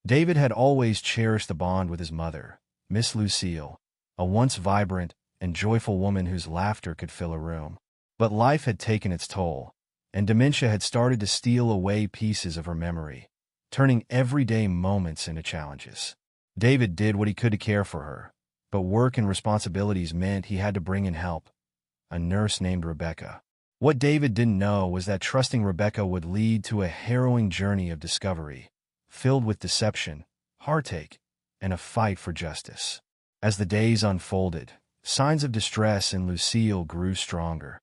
David had always cherished the bond with his mother, Miss Lucille, a once vibrant and joyful woman whose laughter could fill a room. But life had taken its toll, and dementia had started to steal away pieces of her memory, turning everyday moments into challenges. David did what he could to care for her, but work and responsibilities meant he had to bring in help, a nurse named Rebecca. What David didn't know was that trusting Rebecca would lead to a harrowing journey of discovery, filled with deception, heartache, and a fight for justice. As the days unfolded, signs of distress in Lucille grew stronger,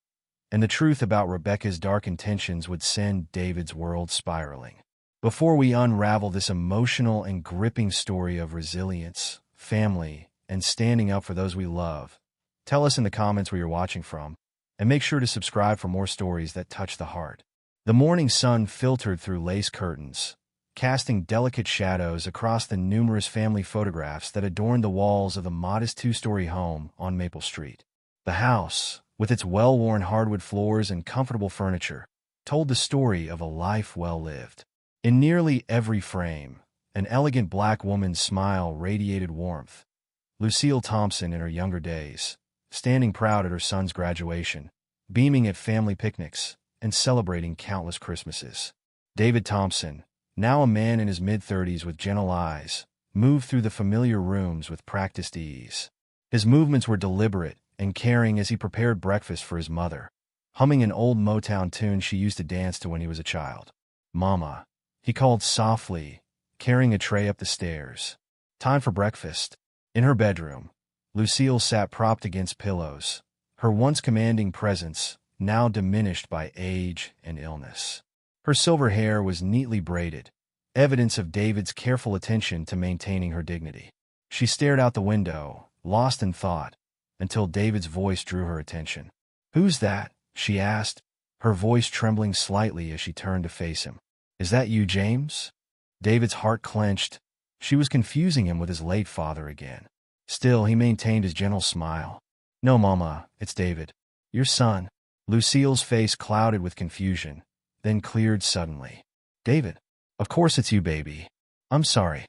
and the truth about Rebecca's dark intentions would send David's world spiraling. Before we unravel this emotional and gripping story of resilience, family, and standing up for those we love, tell us in the comments where you're watching from, and make sure to subscribe for more stories that touch the heart. The morning sun filtered through lace curtains, casting delicate shadows across the numerous family photographs that adorned the walls of the modest two-story home on Maple Street. The house, with its well-worn hardwood floors and comfortable furniture, told the story of a life well lived. In nearly every frame, an elegant black woman's smile radiated warmth. Lucille Thompson in her younger days, standing proud at her son's graduation, beaming at family picnics, and celebrating countless Christmases. David Thompson, now a man in his mid-30s with gentle eyes, moved through the familiar rooms with practiced ease. His movements were deliberate and caring as he prepared breakfast for his mother, humming an old Motown tune she used to dance to when he was a child. "Mama," he called softly, carrying a tray up the stairs. "Time for breakfast." In her bedroom, Lucille sat propped against pillows, her once commanding presence now diminished by age and illness. Her silver hair was neatly braided, evidence of David's careful attention to maintaining her dignity. She stared out the window, lost in thought, until David's voice drew her attention. "Who's that?" she asked, her voice trembling slightly as she turned to face him. "Is that you, James?" David's heart clenched. She was confusing him with his late father again. Still, he maintained his gentle smile. "No, Mama, it's David. Your son." Lucille's face clouded with confusion, then cleared suddenly. "David, of course it's you, baby. I'm sorry.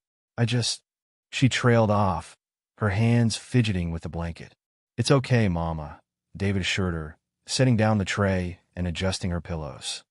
She trailed off, her hands fidgeting with the blanket. "It's okay, Mama," David assured her, setting down the tray and adjusting her pillows.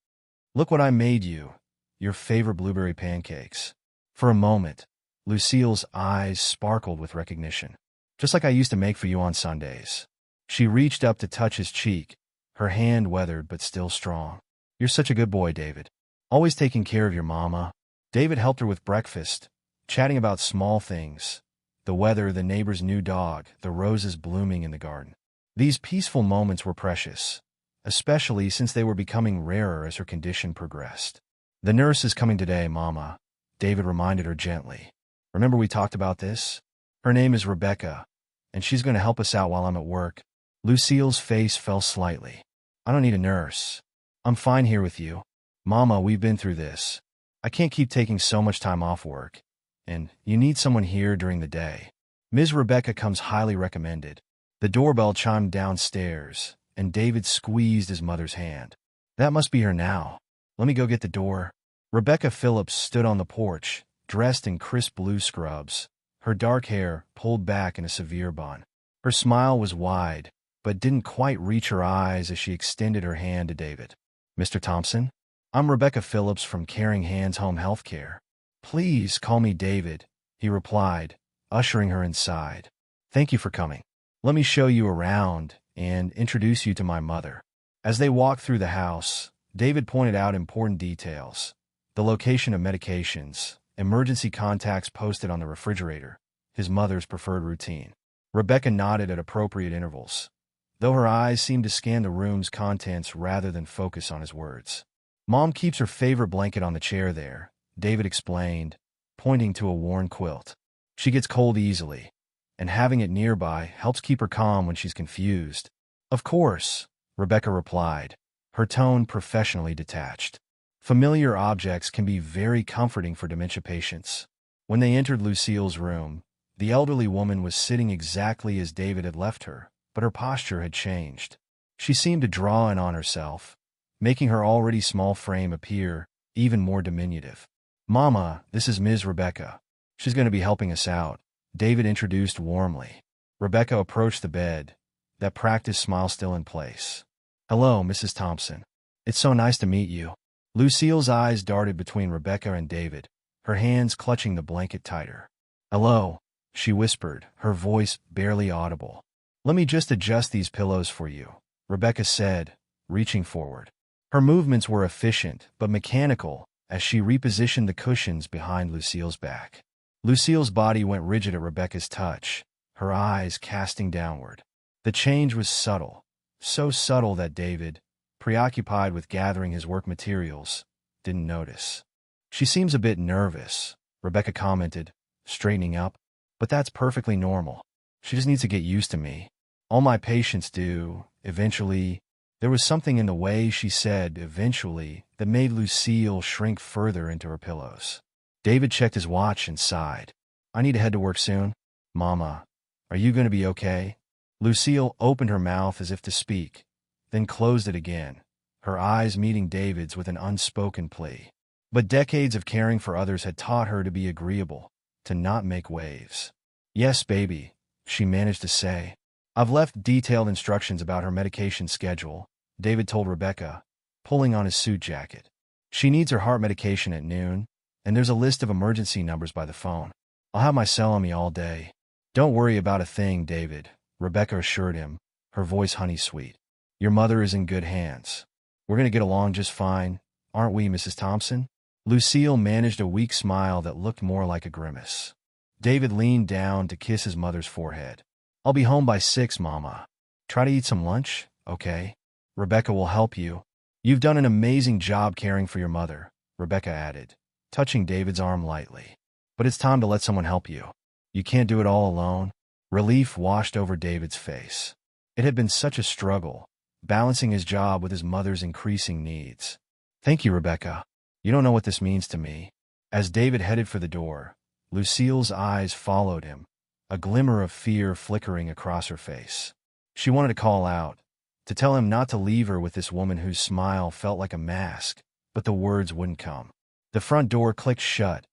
"Look what I made you, your favorite blueberry pancakes." For a moment, Lucille's eyes sparkled with recognition. "Just like I used to make for you on Sundays." She reached up to touch his cheek, her hand weathered but still strong. "You're such a good boy, David. Always taking care of your mama." David helped her with breakfast, chatting about small things: the weather, the neighbor's new dog, the roses blooming in the garden. These peaceful moments were precious, especially since they were becoming rarer as her condition progressed. "The nurse is coming today, Mama," David reminded her gently. "Remember we talked about this? Her name is Rebecca, and she's going to help us out while I'm at work." Lucille's face fell slightly. "I don't need a nurse. I'm fine here with you. Mama, we've been through this. I can't keep taking so much time off work, and you need someone here during the day. Ms. Rebecca comes highly recommended." The doorbell chimed downstairs, and David squeezed his mother's hand. "That must be her now. Let me go get the door." Rebecca Phillips stood on the porch, dressed in crisp blue scrubs, her dark hair pulled back in a severe bun. Her smile was wide, but didn't quite reach her eyes as she extended her hand to David. "Mr. Thompson? I'm Rebecca Phillips from Caring Hands Home Healthcare." "Please call me David," he replied, ushering her inside. "Thank you for coming. Let me show you around and introduce you to my mother." As they walked through the house, David pointed out important details: the location of medications, emergency contacts posted on the refrigerator, his mother's preferred routine. Rebecca nodded at appropriate intervals, though her eyes seemed to scan the room's contents rather than focus on his words. "Mom keeps her favorite blanket on the chair there," David explained, pointing to a worn quilt. "She gets cold easily, and having it nearby helps keep her calm when she's confused." "Of course," Rebecca replied, her tone professionally detached. Familiar objects can be very comforting for dementia patients. When they entered Lucille's room, the elderly woman was sitting exactly as David had left her, but her posture had changed. She seemed to draw in on herself, making her already small frame appear even more diminutive. "Mama, this is Ms. Rebecca. She's going to be helping us out, David introduced warmly. Rebecca approached the bed, that practiced smile still in place. Hello, Mrs. Thompson. It's so nice to meet you. Lucille's eyes darted between Rebecca and David, her hands clutching the blanket tighter. Hello, she whispered, her voice barely audible. Let me just adjust these pillows for you, Rebecca said, reaching forward. Her movements were efficient but mechanical as she repositioned the cushions behind Lucille's back. Lucille's body went rigid at Rebecca's touch, her eyes casting downward. The change was subtle, so subtle that David, preoccupied with gathering his work materials, didn't notice. She seems a bit nervous, Rebecca commented, straightening up. But that's perfectly normal. She just needs to get used to me. All my patients do, eventually. There was something in the way she said eventually that made Lucille shrink further into her pillows. David checked his watch and sighed. I need to head to work soon. Mama, are you going to be okay? Lucille opened her mouth as if to speak, then closed it again, her eyes meeting David's with an unspoken plea. But decades of caring for others had taught her to be agreeable, to not make waves. Yes, baby, she managed to say. I've left detailed instructions about her medication schedule, David told Rebecca, pulling on his suit jacket. She needs her heart medication at noon, and there's a list of emergency numbers by the phone. I'll have my cell on me all day. Don't worry about a thing, David, Rebecca assured him, her voice honey-sweet. Your mother is in good hands. We're going to get along just fine, aren't we, Mrs. Thompson? Lucille managed a weak smile that looked more like a grimace. David leaned down to kiss his mother's forehead. I'll be home by 6, Mama. Try to eat some lunch, okay? Rebecca will help you. You've done an amazing job caring for your mother, Rebecca added, touching David's arm lightly. But it's time to let someone help you. You can't do it all alone. Relief washed over David's face. It had been such a struggle, balancing his job with his mother's increasing needs. Thank you, Rebecca. You don't know what this means to me. As David headed for the door, Lucille's eyes followed him, a glimmer of fear flickering across her face. She wanted to call out, to tell him not to leave her with this woman whose smile felt like a mask, but the words wouldn't come. The front door clicked shut,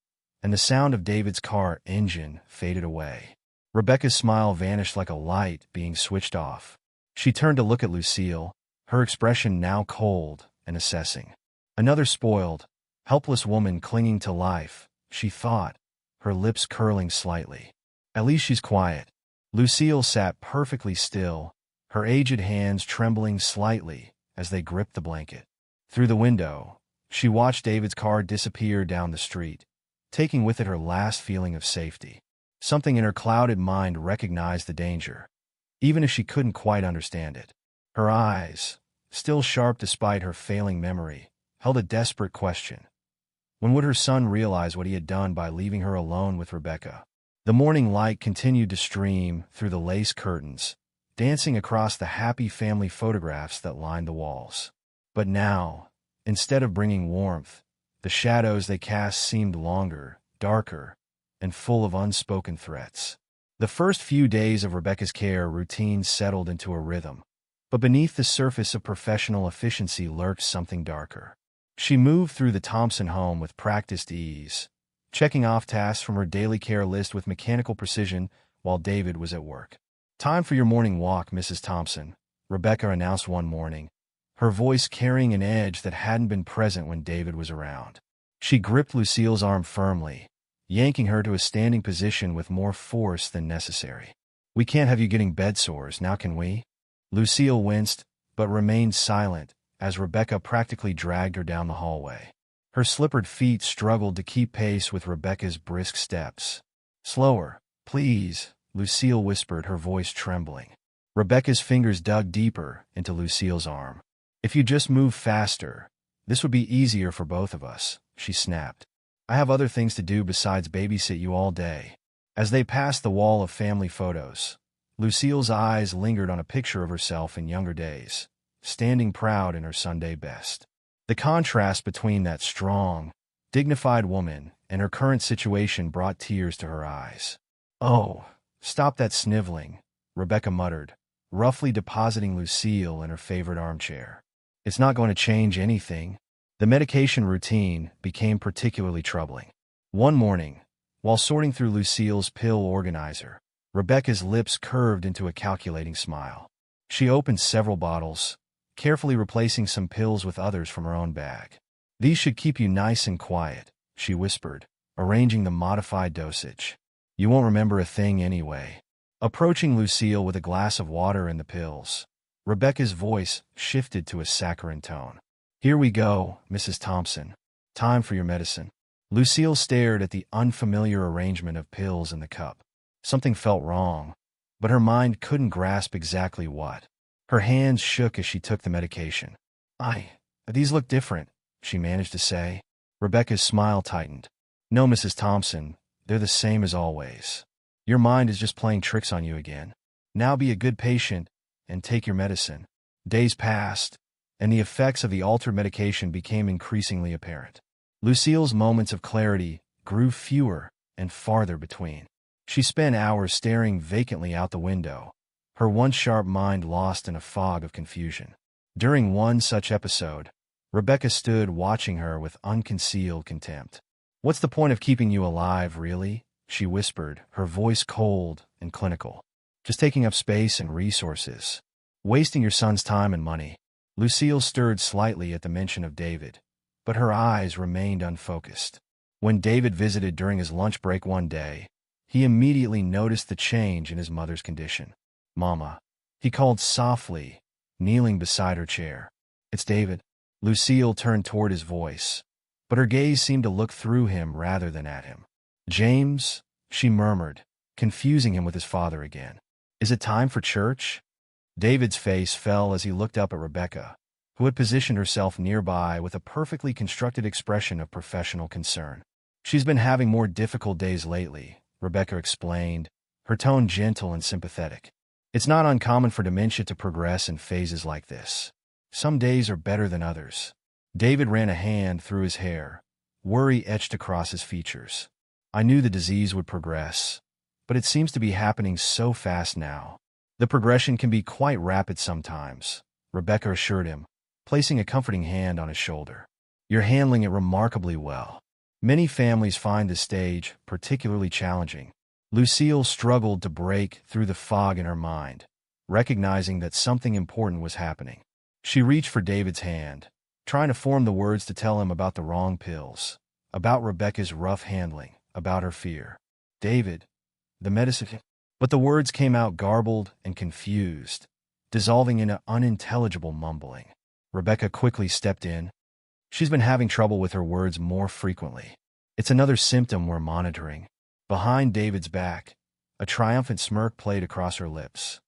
and the sound of David's car engine faded away. Rebecca's smile vanished like a light being switched off. She turned to look at Lucille, her expression now cold and assessing. Another spoiled, helpless woman clinging to life, she thought, her lips curling slightly. At least she's quiet. Lucille sat perfectly still, her aged hands trembling slightly as they gripped the blanket. Through the window, she watched David's car disappear down the street, taking with it her last feeling of safety. Something in her clouded mind recognized the danger, even if she couldn't quite understand it. Her eyes, still sharp despite her failing memory, held a desperate question. When would her son realize what he had done by leaving her alone with Rebecca? The morning light continued to stream through the lace curtains, dancing across the happy family photographs that lined the walls. But now, instead of bringing warmth, the shadows they cast seemed longer, darker, and full of unspoken threats. The first few days of Rebecca's care routine settled into a rhythm, but beneath the surface of professional efficiency lurked something darker. She moved through the Thompson home with practiced ease, checking off tasks from her daily care list with mechanical precision while David was at work. Time for your morning walk, Mrs. Thompson, Rebecca announced one morning, her voice carrying an edge that hadn't been present when David was around. She gripped Lucille's arm firmly, yanking her to a standing position with more force than necessary. We can't have you getting bed sores, now can we? Lucille winced, but remained silent as Rebecca practically dragged her down the hallway. Her slippered feet struggled to keep pace with Rebecca's brisk steps. Slower, please, Lucille whispered, her voice trembling. Rebecca's fingers dug deeper into Lucille's arm. If you just move faster, this would be easier for both of us, she snapped. I have other things to do besides babysit you all day. As they passed the wall of family photos, Lucille's eyes lingered on a picture of herself in younger days, standing proud in her Sunday best. The contrast between that strong, dignified woman and her current situation brought tears to her eyes. Oh, stop that sniveling, Rebecca muttered, roughly depositing Lucille in her favorite armchair. It's not going to change anything. The medication routine became particularly troubling. One morning, While sorting through Lucille's pill organizer, Rebecca's lips curved into a calculating smile. She opened several bottles, carefully replacing some pills with others from her own bag. "These should keep you nice and quiet," she whispered, arranging the modified dosage. "You won't remember a thing anyway." Approaching Lucille with a glass of water and the pills, Rebecca's voice shifted to a saccharine tone. "Here we go, Mrs. Thompson. Time for your medicine." Lucille stared at the unfamiliar arrangement of pills in the cup. Something felt wrong, but her mind couldn't grasp exactly what. Her hands shook as she took the medication. These look different," she managed to say. Rebecca's smile tightened. "No, Mrs. Thompson, they're the same as always. Your mind is just playing tricks on you again. Now be a good patient and take your medicine." Days passed, and the effects of the altered medication became increasingly apparent. Lucille's moments of clarity grew fewer and farther between. She spent hours staring vacantly out the window, her once sharp mind lost in a fog of confusion. During one such episode, Rebecca stood watching her with unconcealed contempt. "What's the point of keeping you alive, really?" she whispered, her voice cold and clinical. "Just taking up space and resources. Wasting your son's time and money." Lucille stirred slightly at the mention of David, but her eyes remained unfocused. When David visited during his lunch break one day, he immediately noticed the change in his mother's condition. "Mama," he called softly, kneeling beside her chair. "It's David." Lucille turned toward his voice, but her gaze seemed to look through him rather than at him. "James," she murmured, confusing him with his father again. "Is it time for church?" David's face fell as he looked up at Rebecca, who had positioned herself nearby with a perfectly constructed expression of professional concern. "She's been having more difficult days lately," Rebecca explained, her tone gentle and sympathetic. "It's not uncommon for dementia to progress in phases like this. Some days are better than others." David ran a hand through his hair, worry etched across his features. "I knew the disease would progress, but it seems to be happening so fast now." "The progression can be quite rapid sometimes," Rebecca assured him, placing a comforting hand on his shoulder. "You're handling it remarkably well." Many families find this stage particularly challenging. Lucille struggled to break through the fog in her mind, recognizing that something important was happening. She reached for David's hand, trying to form the words to tell him about the wrong pills, about Rebecca's rough handling, about her fear. "David, the medicine—" But the words came out garbled and confused, dissolving into unintelligible mumbling. Rebecca quickly stepped in. "She's been having trouble with her words more frequently. It's another symptom we're monitoring." Behind David's back, a triumphant smirk played across her lips.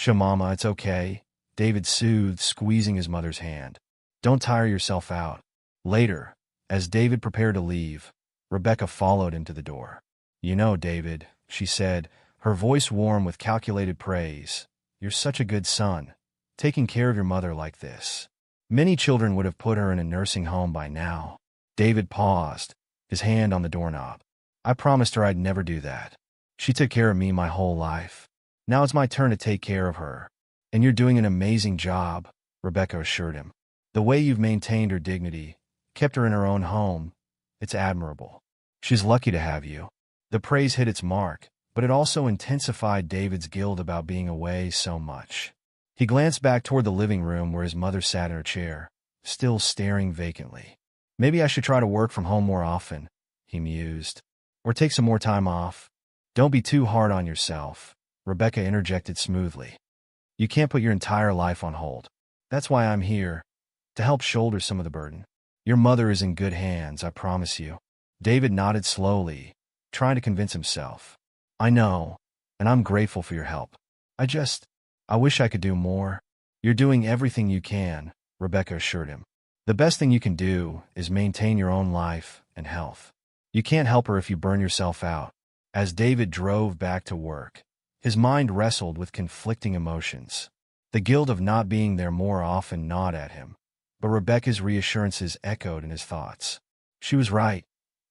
"Mama, it's okay," David soothed, squeezing his mother's hand. "Don't tire yourself out." Later, as David prepared to leave, Rebecca followed him to the door. "You know, David," she said, her voice warm with calculated praise, "you're such a good son, taking care of your mother like this. Many children would have put her in a nursing home by now." David paused, his hand on the doorknob. "I promised her I'd never do that. She took care of me my whole life. Now it's my turn to take care of her. And you're doing an amazing job," Rebecca assured him. "The way you've maintained her dignity, kept her in her own home, it's admirable. She's lucky to have you." The praise hit its mark, but it also intensified David's guilt about being away so much. He glanced back toward the living room where his mother sat in her chair, still staring vacantly. "Maybe I should try to work from home more often," he mused. "Or take some more time off." "Don't be too hard on yourself," Rebecca interjected smoothly. "You can't put your entire life on hold. That's why I'm here, to help shoulder some of the burden. Your mother is in good hands, I promise you." David nodded slowly, trying to convince himself. "I know, and I'm grateful for your help. I wish I could do more." "You're doing everything you can," Rebecca assured him. "The best thing you can do is maintain your own life and health. You can't help her if you burn yourself out." As David drove back to work, his mind wrestled with conflicting emotions. The guilt of not being there more often gnawed at him, but Rebecca's reassurances echoed in his thoughts. She was right.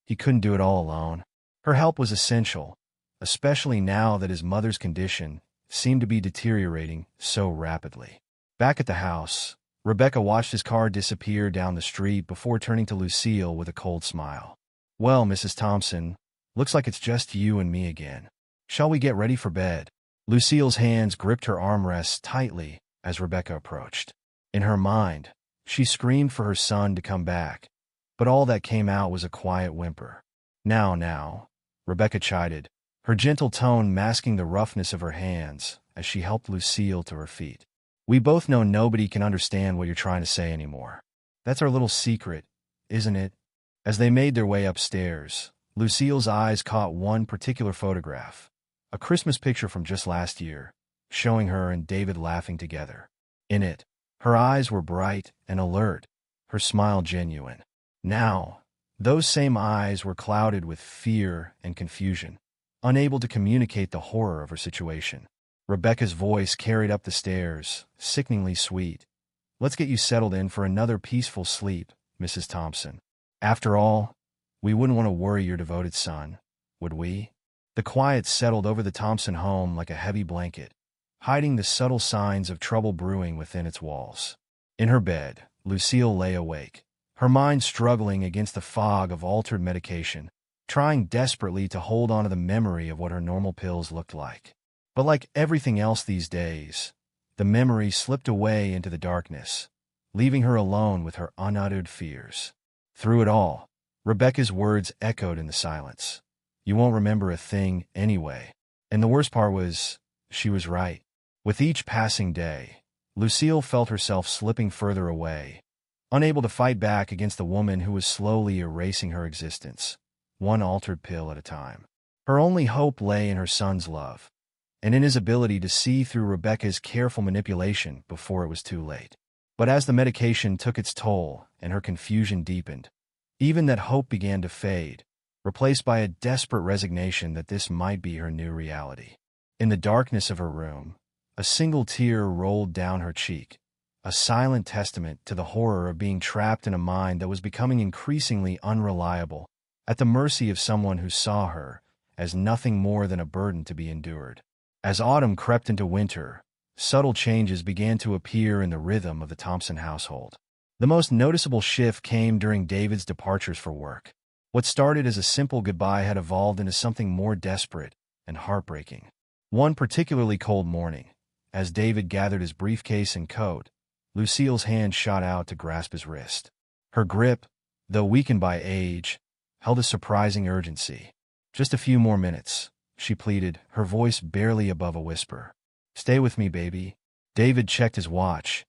He couldn't do it all alone. Her help was essential, especially now that his mother's condition seemed to be deteriorating so rapidly. Back at the house, Rebecca watched his car disappear down the street before turning to Lucille with a cold smile. "Well, Mrs. Thompson, Looks like it's just you and me again. Shall we get ready for bed? Lucille's hands gripped her armrests tightly as Rebecca approached. In her mind, she screamed for her son to come back, but all that came out was a quiet whimper. Now, Rebecca chided, her gentle tone masking the roughness of her hands as she helped Lucille to her feet. We both know nobody can understand what you're trying to say anymore. That's our little secret, isn't it? As they made their way upstairs, Lucille's eyes caught one particular photograph, a Christmas picture from just last year, showing her and David laughing together. In it, her eyes were bright and alert, her smile genuine. Now, those same eyes were clouded with fear and confusion, unable to communicate the horror of her situation. Rebecca's voice carried up the stairs, sickeningly sweet. Let's get you settled in for another peaceful sleep, Mrs. Thompson. After all, we wouldn't want to worry your devoted son, would we? The quiet settled over the Thompson home like a heavy blanket, hiding the subtle signs of trouble brewing within its walls. In her bed, Lucille lay awake, her mind struggling against the fog of altered medication, trying desperately to hold on to the memory of what her normal pills looked like. But like everything else these days, the memory slipped away into the darkness, leaving her alone with her unuttered fears. Through it all, Rebecca's words echoed in the silence. You won't remember a thing anyway. And the worst part was, she was right. With each passing day, Lucille felt herself slipping further away, unable to fight back against the woman who was slowly erasing her existence, one altered pill at a time. Her only hope lay in her son's love, and in his ability to see through Rebecca's careful manipulation before it was too late. But as the medication took its toll and her confusion deepened, even that hope began to fade, replaced by a desperate resignation that this might be her new reality. In the darkness of her room, a single tear rolled down her cheek, a silent testament to the horror of being trapped in a mind that was becoming increasingly unreliable, at the mercy of someone who saw her as nothing more than a burden to be endured. As autumn crept into winter, subtle changes began to appear in the rhythm of the Thompson household. The most noticeable shift came during David's departures for work. What started as a simple goodbye had evolved into something more desperate and heartbreaking. One particularly cold morning, as David gathered his briefcase and coat, Lucille's hand shot out to grasp his wrist. Her grip, though weakened by age, held a surprising urgency. Just a few more minutes, she pleaded, her voice barely above a whisper. Stay with me, baby. David checked his watch,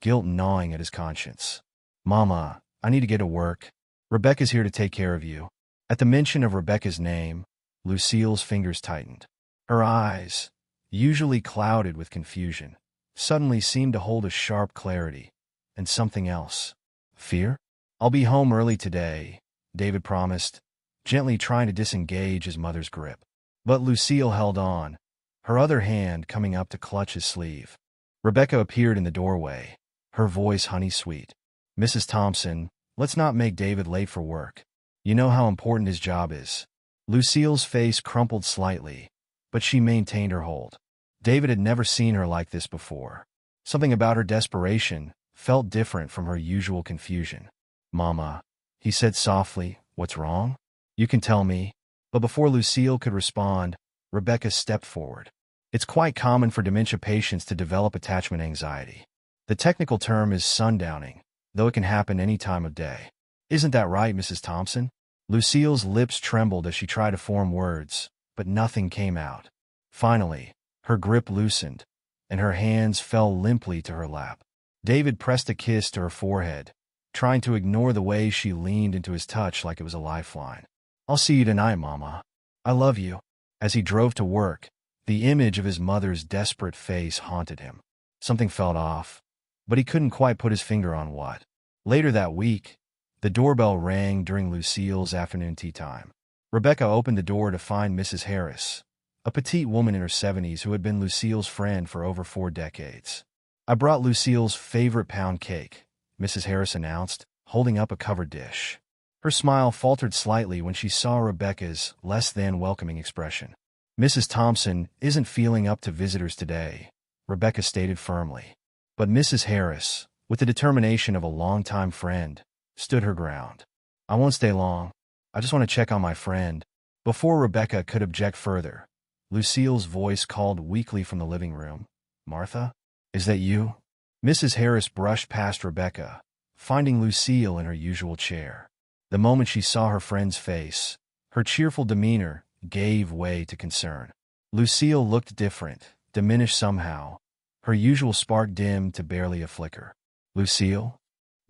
guilt gnawing at his conscience. Mama, I need to get to work. Rebecca's here to take care of you. At the mention of Rebecca's name, Lucille's fingers tightened. Her eyes, usually clouded with confusion, suddenly seemed to hold a sharp clarity, and something else. Fear? I'll be home early today, David promised, gently trying to disengage his mother's grip. But Lucille held on, her other hand coming up to clutch his sleeve. Rebecca appeared in the doorway, her voice honey-sweet. Mrs. Thompson, let's not make David late for work. You know how important his job is. Lucille's face crumpled slightly, but she maintained her hold. David had never seen her like this before. Something about her desperation felt different from her usual confusion. Mama, he said softly, what's wrong? You can tell me. But before Lucille could respond, Rebecca stepped forward. It's quite common for dementia patients to develop attachment anxiety. The technical term is sundowning, though it can happen any time of day. Isn't that right, Mrs. Thompson? Lucille's lips trembled as she tried to form words, but nothing came out. Finally, her grip loosened, and her hands fell limply to her lap. David pressed a kiss to her forehead, trying to ignore the way she leaned into his touch like it was a lifeline. I'll see you tonight, Mama. I love you. As he drove to work, the image of his mother's desperate face haunted him. Something felt off, but he couldn't quite put his finger on what. Later that week, the doorbell rang during Lucille's afternoon tea time. Rebecca opened the door to find Mrs. Harris, a petite woman in her 70s who had been Lucille's friend for over 4 decades. I brought Lucille's favorite pound cake, Mrs. Harris announced, holding up a covered dish. Her smile faltered slightly when she saw Rebecca's less-than-welcoming expression. Mrs. Thompson isn't feeling up to visitors today, Rebecca stated firmly. But Mrs. Harris, with the determination of a longtime friend, stood her ground. I won't stay long. I just want to check on my friend. Before Rebecca could object further, Lucille's voice called weakly from the living room. "Martha? Is that you?" Mrs. Harris brushed past Rebecca, finding Lucille in her usual chair. The moment she saw her friend's face, her cheerful demeanor gave way to concern. Lucille looked different, diminished somehow, her usual spark dimmed to barely a flicker. "Lucille?"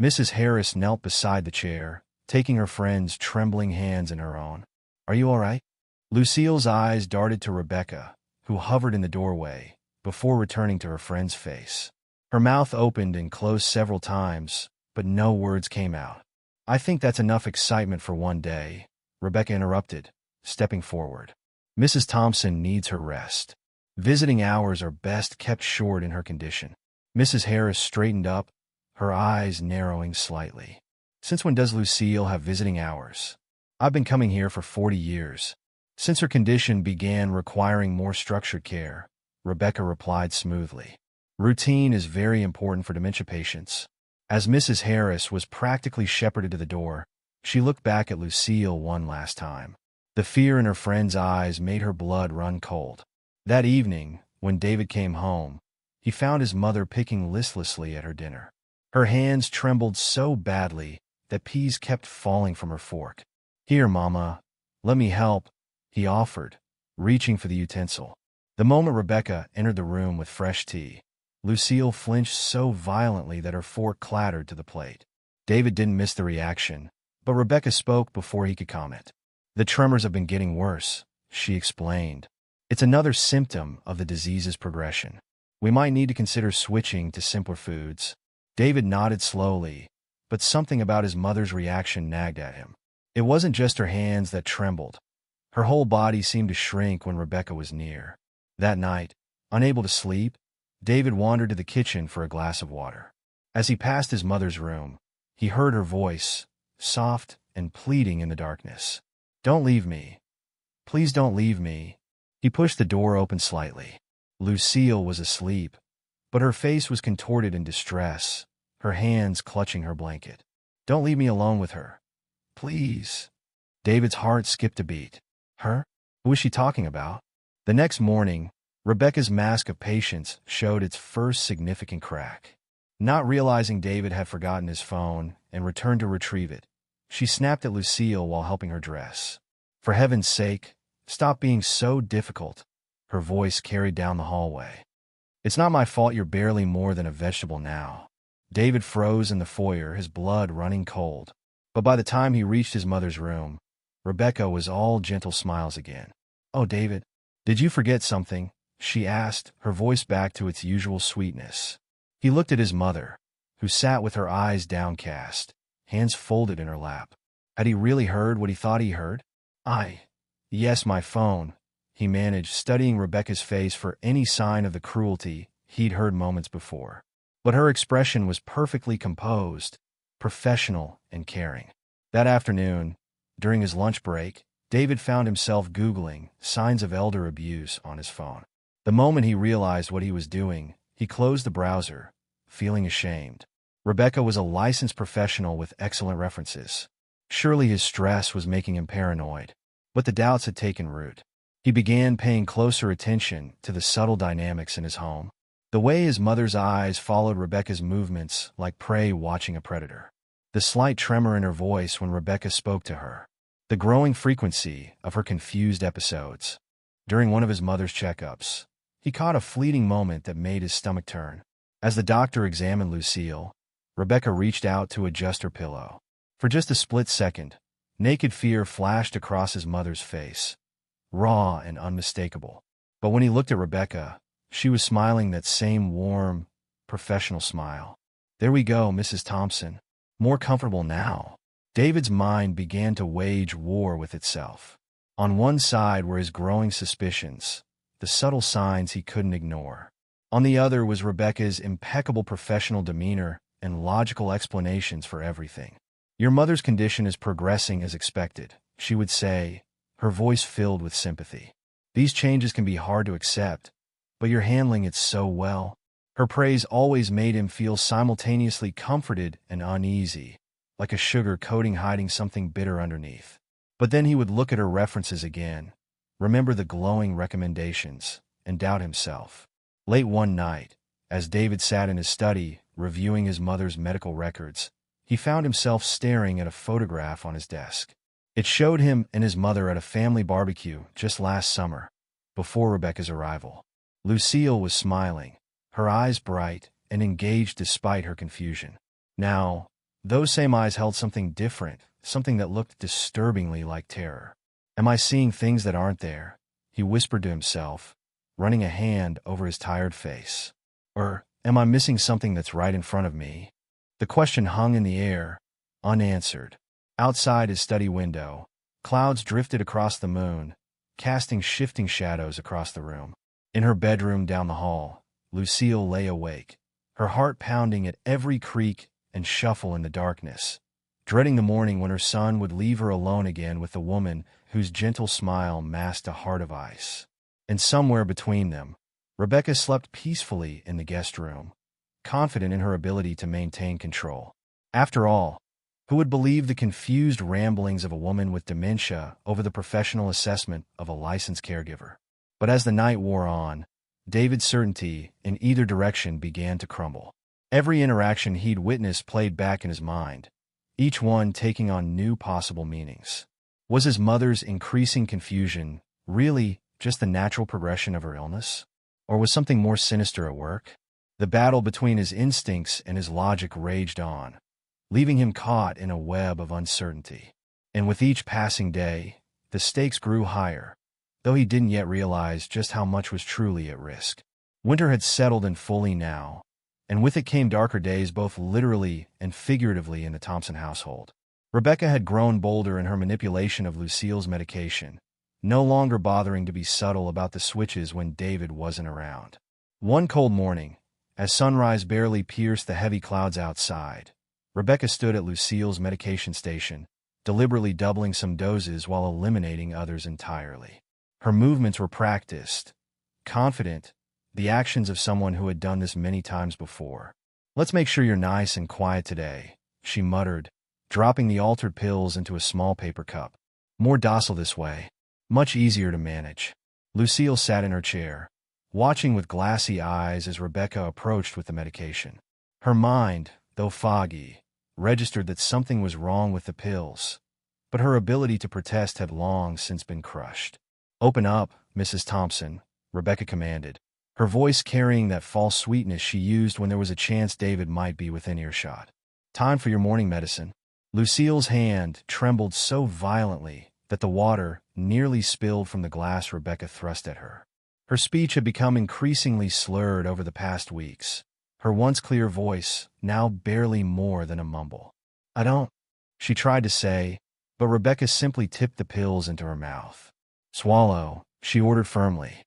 Mrs. Harris knelt beside the chair, taking her friend's trembling hands in her own. "Are you all right?" Lucille's eyes darted to Rebecca, who hovered in the doorway, before returning to her friend's face. Her mouth opened and closed several times, but no words came out. "I think that's enough excitement for one day," Rebecca interrupted, stepping forward. "Mrs. Thompson needs her rest. Visiting hours are best kept short in her condition." Mrs. Harris straightened up, her eyes narrowing slightly. "Since when does Lucille have visiting hours?" "I've been coming here for 40 years. Since her condition began requiring more structured care," Rebecca replied smoothly. "Routine is very important for dementia patients." As Mrs. Harris was practically shepherded to the door, she looked back at Lucille one last time. The fear in her friend's eyes made her blood run cold. That evening, when David came home, he found his mother picking listlessly at her dinner. Her hands trembled so badly that peas kept falling from her fork. "Here, Mama, let me help," he offered, reaching for the utensil. The moment Rebecca entered the room with fresh tea, Lucille flinched so violently that her fork clattered to the plate. David didn't miss the reaction, but Rebecca spoke before he could comment. "The tremors have been getting worse," she explained. "It's another symptom of the disease's progression. We might need to consider switching to simpler foods." David nodded slowly, but something about his mother's reaction nagged at him. It wasn't just her hands that trembled. Her whole body seemed to shrink when Rebecca was near. That night, unable to sleep, David wandered to the kitchen for a glass of water. As he passed his mother's room, he heard her voice, soft and pleading in the darkness. "Don't leave me. Please don't leave me." He pushed the door open slightly. Lucille was asleep, but her face was contorted in distress, her hands clutching her blanket. "Don't leave me alone with her. Please." David's heart skipped a beat. Her? Who was she talking about? The next morning, Rebecca's mask of patience showed its first significant crack. Not realizing David had forgotten his phone and returned to retrieve it, she snapped at Lucille while helping her dress. "For heaven's sake, stop being so difficult," her voice carried down the hallway. "It's not my fault you're barely more than a vegetable now." David froze in the foyer, his blood running cold. But by the time he reached his mother's room, Rebecca was all gentle smiles again. "Oh, David, did you forget something?" she asked, her voice back to its usual sweetness. He looked at his mother, who sat with her eyes downcast, hands folded in her lap. Had he really heard what he thought he heard? Yes, my phone," he managed, studying Rebecca's face for any sign of the cruelty he'd heard moments before. But her expression was perfectly composed, professional and caring. That afternoon, during his lunch break, David found himself Googling signs of elder abuse on his phone. The moment he realized what he was doing, he closed the browser, feeling ashamed. Rebecca was a licensed professional with excellent references. Surely his stress was making him paranoid. But the doubts had taken root. He began paying closer attention to the subtle dynamics in his home. The way his mother's eyes followed Rebecca's movements like prey watching a predator. The slight tremor in her voice when Rebecca spoke to her. The growing frequency of her confused episodes. During one of his mother's checkups, he caught a fleeting moment that made his stomach turn. As the doctor examined Lucille, Rebecca reached out to adjust her pillow. For just a split second, naked fear flashed across his mother's face, raw and unmistakable. But when he looked at Rebecca, she was smiling that same warm, professional smile. "There we go, Mrs. Thompson. More comfortable now." David's mind began to wage war with itself. On one side were his growing suspicions, the subtle signs he couldn't ignore. On the other was Rebecca's impeccable professional demeanor and logical explanations for everything. "Your mother's condition is progressing as expected," she would say, her voice filled with sympathy. "These changes can be hard to accept, but you're handling it so well." Her praise always made him feel simultaneously comforted and uneasy, like a sugar coating hiding something bitter underneath. But then he would look at her references again, remember the glowing recommendations, and doubt himself. Late one night, as David sat in his study, reviewing his mother's medical records, he found himself staring at a photograph on his desk. It showed him and his mother at a family barbecue just last summer, before Rebecca's arrival. Lucille was smiling, her eyes bright and engaged despite her confusion. Now, those same eyes held something different, something that looked disturbingly like terror. "Am I seeing things that aren't there?" he whispered to himself, running a hand over his tired face. "Or am I missing something that's right in front of me?" The question hung in the air, unanswered. Outside his study window, clouds drifted across the moon, casting shifting shadows across the room. In her bedroom down the hall, Lucille lay awake, her heart pounding at every creak and shuffle in the darkness, dreading the morning when her son would leave her alone again with the woman whose gentle smile masked a heart of ice. And somewhere between them, Rebecca slept peacefully in the guest room, confident in her ability to maintain control. After all, who would believe the confused ramblings of a woman with dementia over the professional assessment of a licensed caregiver? But as the night wore on, David's certainty in either direction began to crumble. Every interaction he'd witnessed played back in his mind, each one taking on new possible meanings. Was his mother's increasing confusion really just the natural progression of her illness? Or was something more sinister at work? The battle between his instincts and his logic raged on, leaving him caught in a web of uncertainty. And with each passing day, the stakes grew higher, though he didn't yet realize just how much was truly at risk. Winter had settled in fully now, and with it came darker days both literally and figuratively in the Thompson household. Rebecca had grown bolder in her manipulation of Lucille's medication, no longer bothering to be subtle about the switches when David wasn't around. One cold morning, as sunrise barely pierced the heavy clouds outside, Rebecca stood at Lucille's medication station, deliberately doubling some doses while eliminating others entirely. Her movements were practiced, confident, the actions of someone who had done this many times before. "Let's make sure you're nice and quiet today," she muttered, dropping the altered pills into a small paper cup. "More docile this way. Much easier to manage." Lucille sat in her chair, watching with glassy eyes as Rebecca approached with the medication. Her mind, though foggy, registered that something was wrong with the pills, but her ability to protest had long since been crushed. "Open up, Mrs. Thompson," Rebecca commanded, her voice carrying that false sweetness she used when there was a chance David might be within earshot. "Time for your morning medicine." Lucille's hand trembled so violently that the water nearly spilled from the glass Rebecca thrust at her. Her speech had become increasingly slurred over the past weeks, her once clear voice now barely more than a mumble. "I don't," she tried to say, but Rebecca simply tipped the pills into her mouth. "Swallow," she ordered firmly.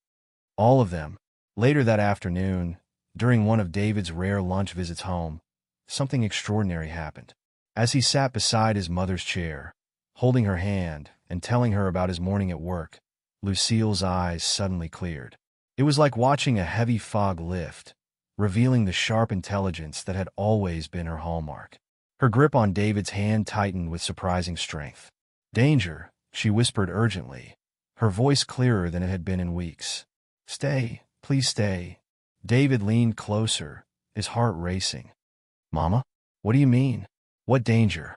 "All of them." Later that afternoon, during one of David's rare lunch visits home, something extraordinary happened. As he sat beside his mother's chair, holding her hand and telling her about his morning at work, Lucille's eyes suddenly cleared. It was like watching a heavy fog lift, revealing the sharp intelligence that had always been her hallmark. Her grip on David's hand tightened with surprising strength. "Danger," she whispered urgently, her voice clearer than it had been in weeks. "Stay, please stay." David leaned closer, his heart racing. "Mama? What do you mean? What danger?"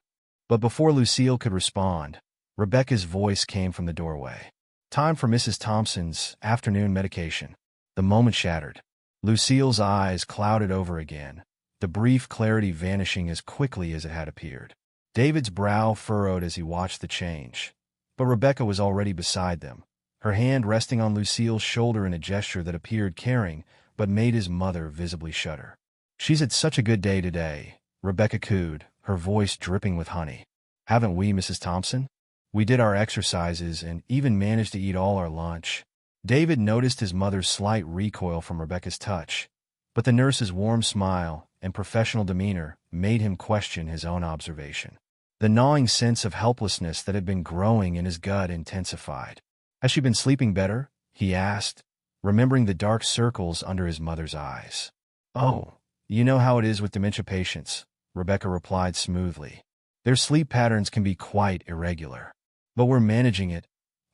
But before Lucille could respond, Rebecca's voice came from the doorway. "Time for Mrs. Thompson's afternoon medication." The moment shattered. Lucille's eyes clouded over again, the brief clarity vanishing as quickly as it had appeared. David's brow furrowed as he watched the change, but Rebecca was already beside them, her hand resting on Lucille's shoulder in a gesture that appeared caring but made his mother visibly shudder. "She's had such a good day today," Rebecca cooed, her voice dripping with honey. "Haven't we, Mrs. Thompson? We did our exercises and even managed to eat all our lunch." David noticed his mother's slight recoil from Rebecca's touch, but the nurse's warm smile and professional demeanor made him question his own observation. The gnawing sense of helplessness that had been growing in his gut intensified. "Has she been sleeping better?" he asked, remembering the dark circles under his mother's eyes. "Oh, you know how it is with dementia patients," Rebecca replied smoothly. "Their sleep patterns can be quite irregular. But we're managing it,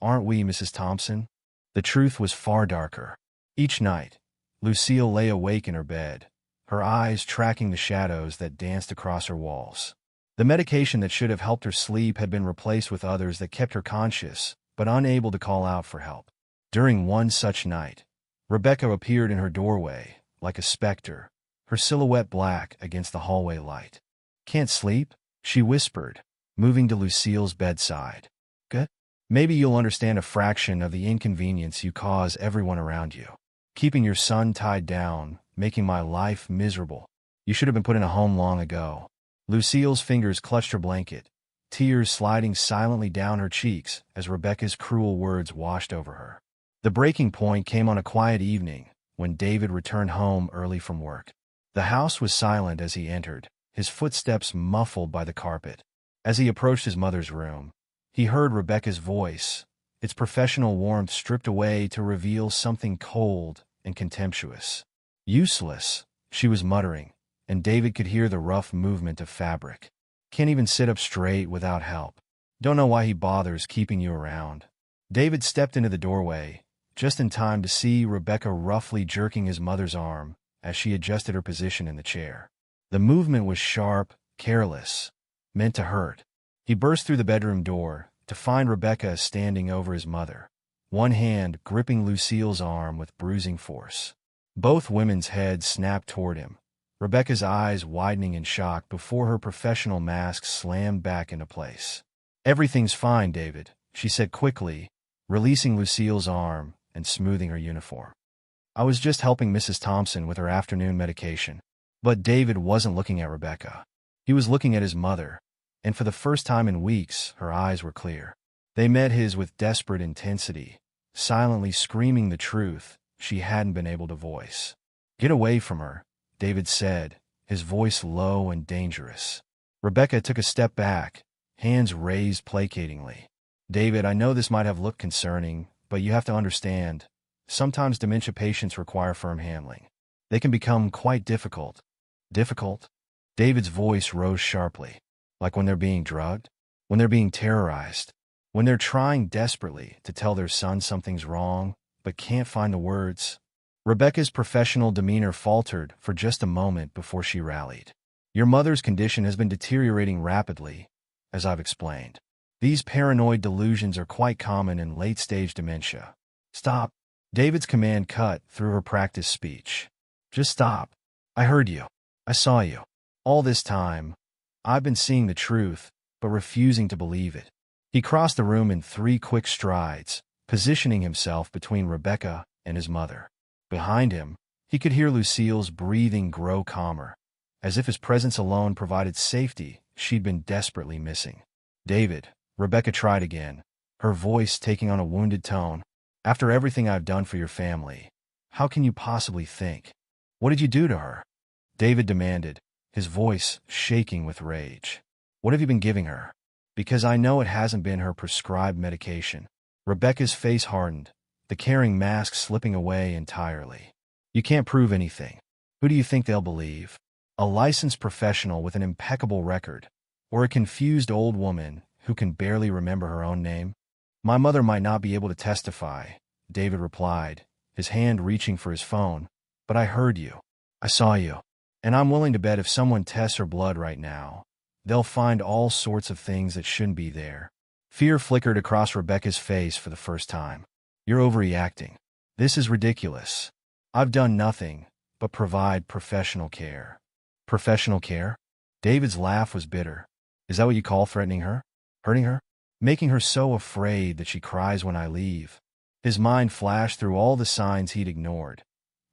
aren't we, Mrs. Thompson? The truth was far darker. Each night, Lucille lay awake in her bed, her eyes tracking the shadows that danced across her walls. The medication that should have helped her sleep had been replaced with others that kept her conscious, but unable to call out for help. During one such night, Rebecca appeared in her doorway, like a specter, her silhouette black against the hallway light. "Can't sleep?" she whispered, moving to Lucille's bedside. "Good. Maybe you'll understand a fraction of the inconvenience you cause everyone around you. Keeping your son tied down, making my life miserable. You should have been put in a home long ago." Lucille's fingers clutched her blanket, tears sliding silently down her cheeks as Rebecca's cruel words washed over her. The breaking point came on a quiet evening when David returned home early from work. The house was silent as he entered, his footsteps muffled by the carpet. As he approached his mother's room, he heard Rebecca's voice, its professional warmth stripped away to reveal something cold and contemptuous. "Useless," she was muttering, and David could hear the rough movement of fabric. "Can't even sit up straight without help. Don't know why he bothers keeping you around." David stepped into the doorway, just in time to see Rebecca roughly jerking his mother's arm as she adjusted her position in the chair. The movement was sharp, careless, meant to hurt. He burst through the bedroom door to find Rebecca standing over his mother, one hand gripping Lucille's arm with bruising force. Both women's heads snapped toward him, Rebecca's eyes widening in shock before her professional mask slammed back into place. "Everything's fine, David," she said quickly, releasing Lucille's arm and smoothing her uniform. "I was just helping Mrs. Thompson with her afternoon medication." But David wasn't looking at Rebecca. He was looking at his mother, and for the first time in weeks, her eyes were clear. They met his with desperate intensity, silently screaming the truth she hadn't been able to voice. "Get away from her," David said, his voice low and dangerous. Rebecca took a step back, hands raised placatingly. "David, I know this might have looked concerning, but you have to understand, sometimes dementia patients require firm handling. They can become quite difficult." "Difficult?" David's voice rose sharply. "Like when they're being drugged? When they're being terrorized? When they're trying desperately to tell their son something's wrong, but can't find the words?" Rebecca's professional demeanor faltered for just a moment before she rallied. "Your mother's condition has been deteriorating rapidly, as I've explained. These paranoid delusions are quite common in late-stage dementia." "Stop." David's command cut through her practiced speech. "Just stop. I heard you. I saw you. All this time, I've been seeing the truth, but refusing to believe it." He crossed the room in 3 quick strides, positioning himself between Rebecca and his mother. Behind him, he could hear Lucille's breathing grow calmer, as if his presence alone provided safety she'd been desperately missing. "David," Rebecca tried again, her voice taking on a wounded tone, "after everything I've done for your family, how can you possibly think? What did you do to her?" David demanded, his voice shaking with rage. "What have you been giving her? Because I know it hasn't been her prescribed medication." Rebecca's face hardened, the caring mask slipping away entirely. "You can't prove anything. Who do you think they'll believe? A licensed professional with an impeccable record, or a confused old woman who can barely remember her own name?" "My mother might not be able to testify," David replied, his hand reaching for his phone, "but I heard you. I saw you. And I'm willing to bet if someone tests her blood right now, they'll find all sorts of things that shouldn't be there." Fear flickered across Rebecca's face for the first time. "You're overreacting. This is ridiculous. I've done nothing but provide professional care." "Professional care?" David's laugh was bitter. "Is that what you call threatening her? Hurting her? Making her so afraid that she cries when I leave?" His mind flashed through all the signs he'd ignored.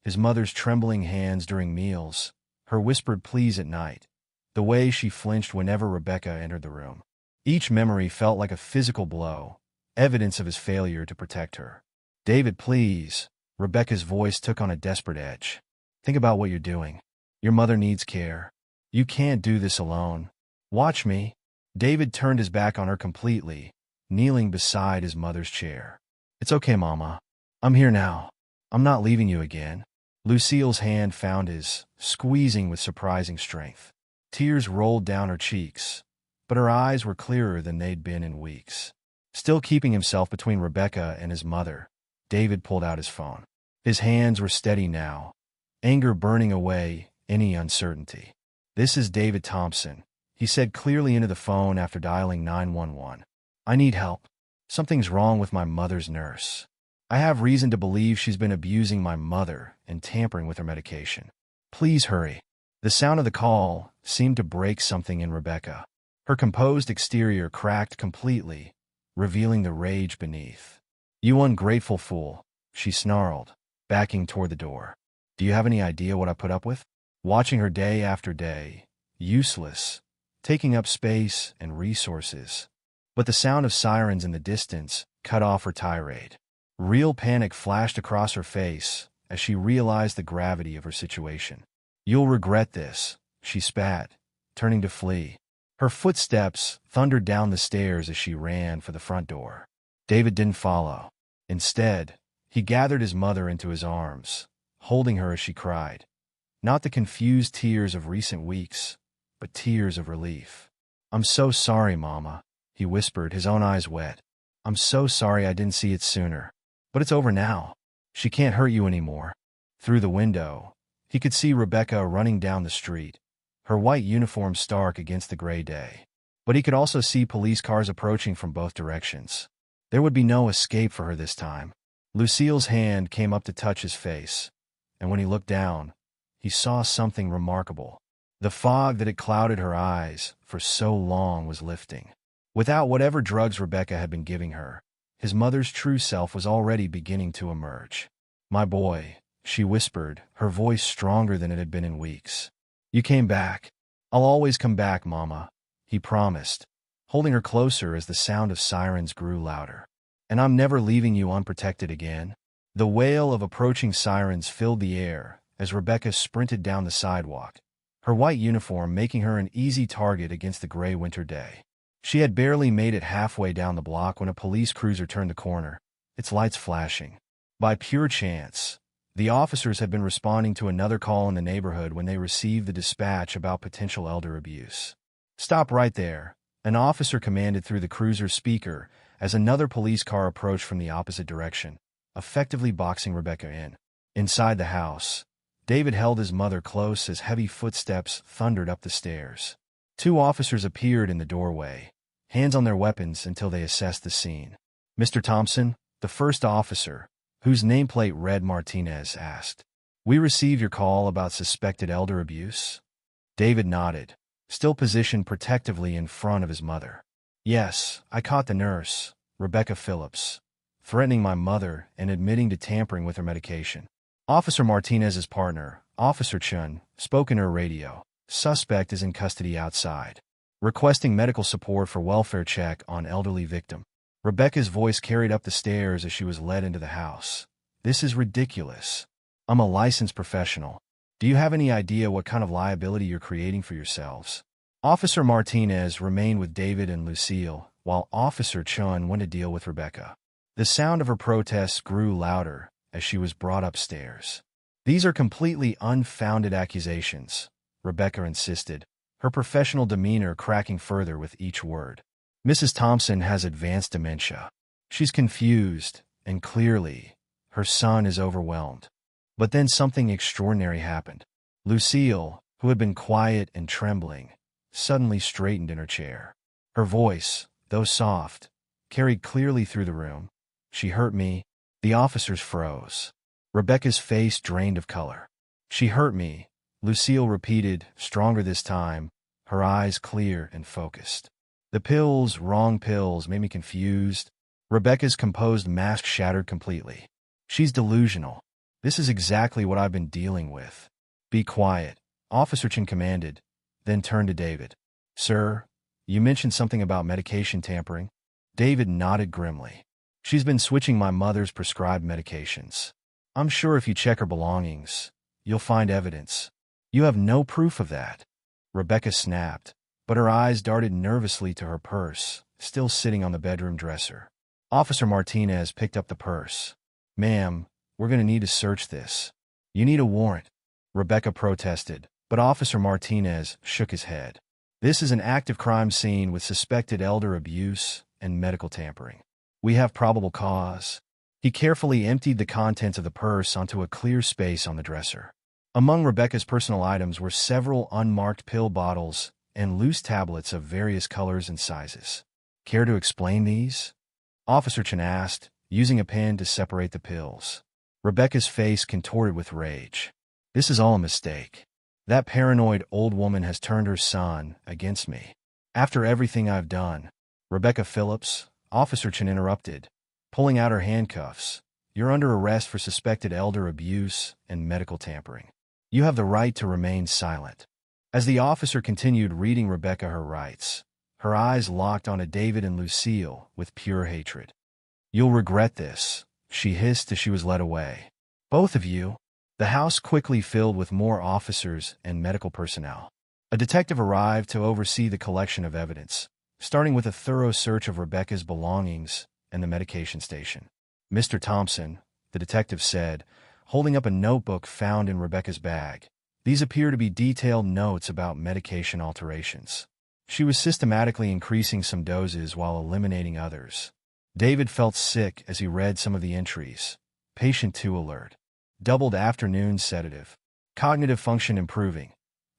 His mother's trembling hands during meals, her whispered pleas at night, the way she flinched whenever Rebecca entered the room. Each memory felt like a physical blow, evidence of his failure to protect her. "David, please." Rebecca's voice took on a desperate edge. "Think about what you're doing. Your mother needs care. You can't do this alone. Watch me." David turned his back on her completely, kneeling beside his mother's chair. "It's okay, Mama. I'm here now. I'm not leaving you again." Lucille's hand found his, squeezing with surprising strength. Tears rolled down her cheeks, but her eyes were clearer than they'd been in weeks. Still keeping himself between Rebecca and his mother, David pulled out his phone. His hands were steady now, anger burning away any uncertainty. "This is David Thompson," he said clearly into the phone after dialing 911. "I need help. Something's wrong with my mother's nurse. I have reason to believe she's been abusing my mother and tampering with her medication. Please hurry." The sound of the call seemed to break something in Rebecca. Her composed exterior cracked completely, revealing the rage beneath. "You ungrateful fool," she snarled, backing toward the door. "Do you have any idea what I put up with? Watching her day after day, useless, taking up space and resources." But the sound of sirens in the distance cut off her tirade. Real panic flashed across her face as she realized the gravity of her situation. "You'll regret this," she spat, turning to flee. Her footsteps thundered down the stairs as she ran for the front door. David didn't follow. Instead, he gathered his mother into his arms, holding her as she cried. Not the confused tears of recent weeks, but tears of relief. "I'm so sorry, Mama," he whispered, his own eyes wet. "I'm so sorry I didn't see it sooner. But it's over now. She can't hurt you anymore." Through the window, he could see Rebecca running down the street, her white uniform stark against the gray day. But he could also see police cars approaching from both directions. There would be no escape for her this time. Lucille's hand came up to touch his face, and when he looked down, he saw something remarkable. The fog that had clouded her eyes for so long was lifting. Without whatever drugs Rebecca had been giving her, his mother's true self was already beginning to emerge. "My boy," she whispered, her voice stronger than it had been in weeks. "You came back." "I'll always come back, Mama," he promised, holding her closer as the sound of sirens grew louder. "And I'm never leaving you unprotected again." The wail of approaching sirens filled the air as Rebecca sprinted down the sidewalk, her white uniform making her an easy target against the gray winter day. She had barely made it halfway down the block when a police cruiser turned the corner, its lights flashing. By pure chance, the officers had been responding to another call in the neighborhood when they received the dispatch about potential elder abuse. "Stop right there," an officer commanded through the cruiser's speaker as another police car approached from the opposite direction, effectively boxing Rebecca in. Inside the house, David held his mother close as heavy footsteps thundered up the stairs. Two officers appeared in the doorway, hands on their weapons until they assessed the scene. "Mr. Thompson," the first officer, whose nameplate read Martinez, asked, "We received your call about suspected elder abuse?" David nodded, still positioned protectively in front of his mother. "Yes, I caught the nurse, Rebecca Phillips, threatening my mother and admitting to tampering with her medication." Officer Martinez's partner, Officer Chun, spoke in her radio. "Suspect is in custody outside, requesting medical support for welfare check on elderly victim." Rebecca's voice carried up the stairs as she was led into the house. "This is ridiculous. I'm a licensed professional. Do you have any idea what kind of liability you're creating for yourselves?" Officer Martinez remained with David and Lucille, while Officer Chun went to deal with Rebecca. The sound of her protests grew louder as she was brought upstairs. "These are completely unfounded accusations," Rebecca insisted, her professional demeanor cracking further with each word. "Mrs. Thompson has advanced dementia. She's confused, and clearly, her son is overwhelmed." But then something extraordinary happened. Lucille, who had been quiet and trembling, suddenly straightened in her chair. Her voice, though soft, carried clearly through the room. "She hurt me." The officers froze. Rebecca's face drained of color. "She hurt me," Lucille repeated, stronger this time, her eyes clear and focused. "The pills, wrong pills, made me confused." Rebecca's composed mask shattered completely. "She's delusional. This is exactly what I've been dealing with." "Be quiet," Officer Chin commanded, then turned to David. "Sir, you mentioned something about medication tampering?" David nodded grimly. "She's been switching my mother's prescribed medications. I'm sure if you check her belongings, you'll find evidence." "You have no proof of that," Rebecca snapped, but her eyes darted nervously to her purse, still sitting on the bedroom dresser. Officer Martinez picked up the purse. "Ma'am, we're going to need to search this. You need a warrant," Rebecca protested, but Officer Martinez shook his head. "This is an active crime scene with suspected elder abuse and medical tampering. We have probable cause. He carefully emptied the contents of the purse onto a clear space on the dresser. Among Rebecca's personal items were several unmarked pill bottles and loose tablets of various colors and sizes. Care to explain these? Officer Chen asked, using a pen to separate the pills. Rebecca's face contorted with rage. This is all a mistake. That paranoid old woman has turned her son against me. After everything I've done, Rebecca Phillips, Officer Chen interrupted, pulling out her handcuffs. You're under arrest for suspected elder abuse and medical tampering. You have the right to remain silent. As the officer continued reading Rebecca her rights, her eyes locked onto David and Lucille with pure hatred. You'll regret this, she hissed as she was led away. Both of you. The house quickly filled with more officers and medical personnel. A detective arrived to oversee the collection of evidence, starting with a thorough search of Rebecca's belongings and the medication station. Mr. Thompson, the detective said, holding up a notebook found in Rebecca's bag. These appear to be detailed notes about medication alterations. She was systematically increasing some doses while eliminating others. David felt sick as he read some of the entries. Patient 2 alert. Doubled afternoon sedative. Cognitive function improving.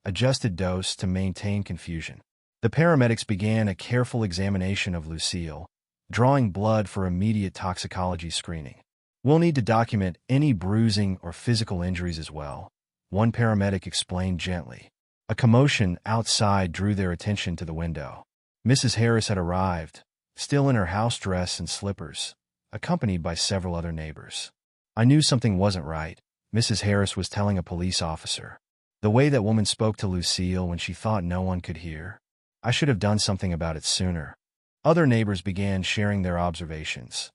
Adjusted dose to maintain confusion. The paramedics began a careful examination of Lucille, drawing blood for immediate toxicology screening. We'll need to document any bruising or physical injuries as well, one paramedic explained gently. A commotion outside drew their attention to the window. Mrs. Harris had arrived, still in her house dress and slippers, accompanied by several other neighbors. I knew something wasn't right, Mrs. Harris was telling a police officer. The way that woman spoke to Lucille when she thought no one could hear. I should have done something about it sooner. Other neighbors began sharing their observations.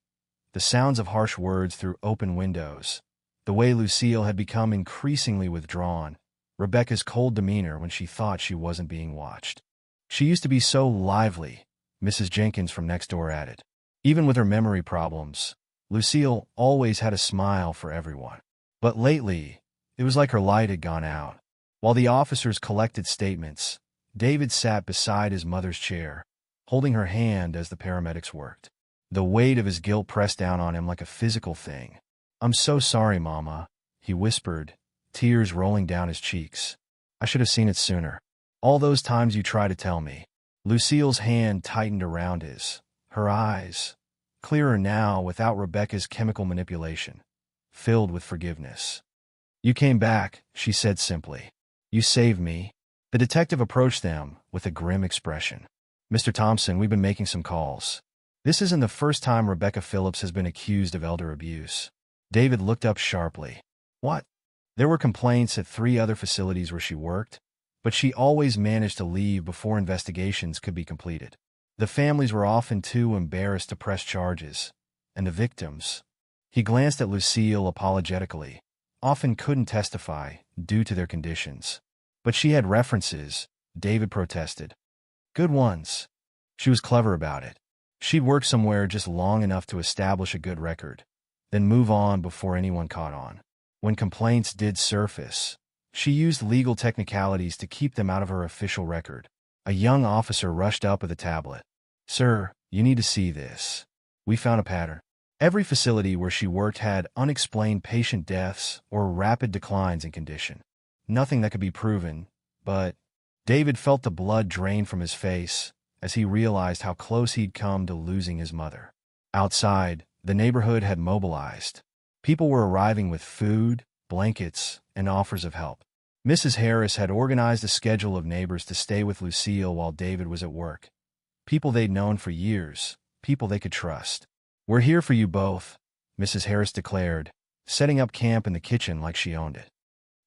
The sounds of harsh words through open windows, the way Lucille had become increasingly withdrawn, Rebecca's cold demeanor when she thought she wasn't being watched. She used to be so lively, Mrs. Jenkins from next door added. Even with her memory problems, Lucille always had a smile for everyone. But lately, it was like her light had gone out. While the officers collected statements, David sat beside his mother's chair, holding her hand as the paramedics worked. The weight of his guilt pressed down on him like a physical thing. I'm so sorry, Mama, he whispered, tears rolling down his cheeks. I should have seen it sooner. All those times you tried to tell me. Lucille's hand tightened around his, her eyes, clearer now without Rebecca's chemical manipulation, filled with forgiveness. You came back, she said simply. You saved me. The detective approached them with a grim expression. Mr. Thompson, we've been making some calls. This isn't the first time Rebecca Phillips has been accused of elder abuse. David looked up sharply. What? There were complaints at 3 other facilities where she worked, but she always managed to leave before investigations could be completed. The families were often too embarrassed to press charges, and the victims, he glanced at Lucille apologetically, often couldn't testify due to their conditions. But she had references, David protested. Good ones. She was clever about it. She'd work somewhere just long enough to establish a good record, then move on before anyone caught on. When complaints did surface, she used legal technicalities to keep them out of her official record. A young officer rushed up with a tablet. Sir, you need to see this. We found a pattern. Every facility where she worked had unexplained patient deaths or rapid declines in condition. Nothing that could be proven, but David felt the blood drain from his face as he realized how close he'd come to losing his mother. Outside, the neighborhood had mobilized. People were arriving with food, blankets, and offers of help. Mrs. Harris had organized a schedule of neighbors to stay with Lucille while David was at work. People they'd known for years, people they could trust. We're here for you both, Mrs. Harris declared, setting up camp in the kitchen like she owned it.